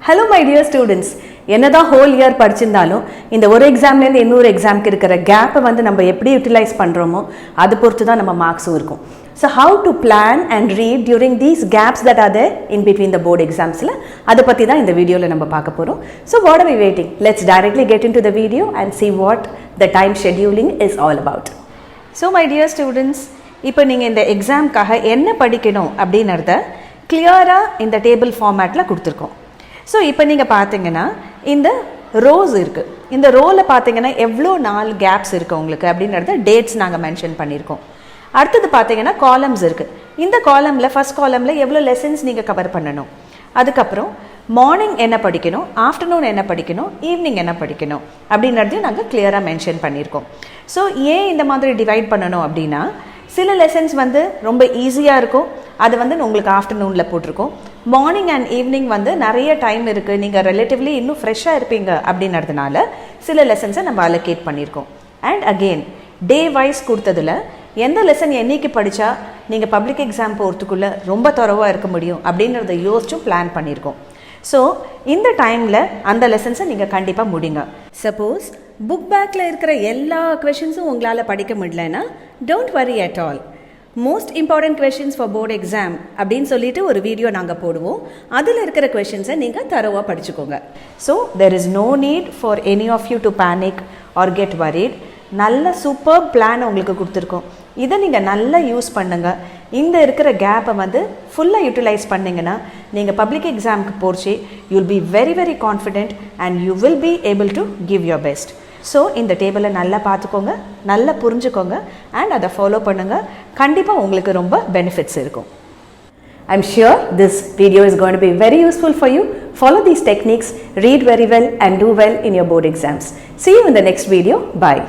Hello my dear students. என்னதான் whole year படிச்சிருந்தாலும் இந்த ஒரு எக்ஸாம்ல இருந்து இன்னொரு எக்ஸாம்க்கு இருக்கிற கேப்பை வந்து நம்ம எப்படி யூட்டிலைஸ் பண்றோமோ அது பொறுத்து தான் நம்ம மார்க்ஸும் இருக்கும். So how to plan and read during these gaps that are there in between the board examsல அத பத்தி தான் இந்த வீடியோல நம்ம பார்க்க போறோம். So what are we waiting? Let's directly get into the video and see what the time scheduling is all about. So my dear students, இப்போ நீங்க இந்த எக்ஸாம்க்காக என்ன படிக்கணும் அப்படிங்கறத கிளியரா இந்த டேபிள் ஃபார்மட்ல கொடுத்திருக்கோம். ஸோ இப்போ நீங்கள் பார்த்தீங்கன்னா இந்த ரோஸ் இருக்குது. இந்த ரோவில் பார்த்தீங்கன்னா எவ்வளோ நாள் கேப்ஸ் இருக்குது உங்களுக்கு அப்படின்றத டேட்ஸ் நாங்கள் மென்ஷன் பண்ணியிருக்கோம். அடுத்தது பார்த்தீங்கன்னா காலம்ஸ் இருக்குது. இந்த காலமில் ஃபஸ்ட் காலமில் எவ்வளோ லெசன்ஸ் நீங்கள் கவர் பண்ணணும், அதுக்கப்புறம் மார்னிங் என்ன படிக்கணும், ஆஃப்டர்நூன் என்ன படிக்கணும், ஈவினிங் என்ன படிக்கணும் அப்படின்றதையும் நாங்கள் கிளியராக மென்ஷன் பண்ணியிருக்கோம். ஸோ ஏன் இந்த மாதிரி டிவைட் பண்ணணும் அப்படின்னா, சில லெசன்ஸ் வந்து ரொம்ப ஈஸியாக இருக்கும், அது வந்து உங்களுக்கு ஆஃப்டர்நூனில் போட்டிருக்கோம். மார்னிங் அண்ட் ஈவினிங் வந்து நிறைய டைம் இருக்குது, நீங்கள் ரிலேட்டிவ்லி இன்னும் ஃப்ரெஷ்ஷாக இருப்பீங்க அப்படின்றதுனால சில லெசன்ஸை நம்ம அலோகேட் பண்ணியிருக்கோம். அண்ட் அகெயின் டே வைஸ் கொடுத்ததில் எந்த லெசன் என்னைக்கு படித்தா நீங்கள் பப்ளிக் எக்ஸாம் போகிறதுக்குள்ளே ரொம்ப தரவாக இருக்க முடியும் அப்படின்றத யோசிச்சும் பிளான் பண்ணியிருக்கோம். ஸோ இந்த டைமில் அந்த லெசன்ஸை நீங்கள் கண்டிப்பாக முடிங்க. சப்போஸ் புக் பேக்கில் இருக்கிற எல்லா கொஷின்ஸும் உங்களால் படிக்க முடியலன்னா don't worry at all. Most important questions for board exam அப்படின்னு சொல்லிட்டு ஒரு வீடியோ நாங்கள் போடுவோம். அதில் இருக்கிற கொஷின்ஸை நீங்கள் தரோவாக படிச்சுக்கோங்க. So there is no need for any of you to panic or get worried. நல்ல சூப்பர் பிளான் உங்களுக்கு கொடுத்துருக்கோம். இதை நீங்கள் நல்லா யூஸ் பண்ணுங்கள். இந்த இருக்கிற கேப்பை வந்து ஃபுல்லாக யூட்டிலைஸ் பண்ணிங்கன்னா நீங்கள் பப்ளிக் எக்ஸாமுக்கு போச்சு you will be very very confident and you will be able to give your best. So இந்த டேபிளை நல்லா பார்த்துக்கோங்க, நல்லா புரிஞ்சுக்கோங்க அண்ட் அதை ஃபாலோ பண்ணுங்கள். கண்டிப்பாக உங்களுக்கு ரொம்ப பெனிஃபிட்ஸ் இருக்கும். I'm sure this video is going to be very useful for you. Follow these techniques, read very well and do well in your board exams. See you in the next video. Bye.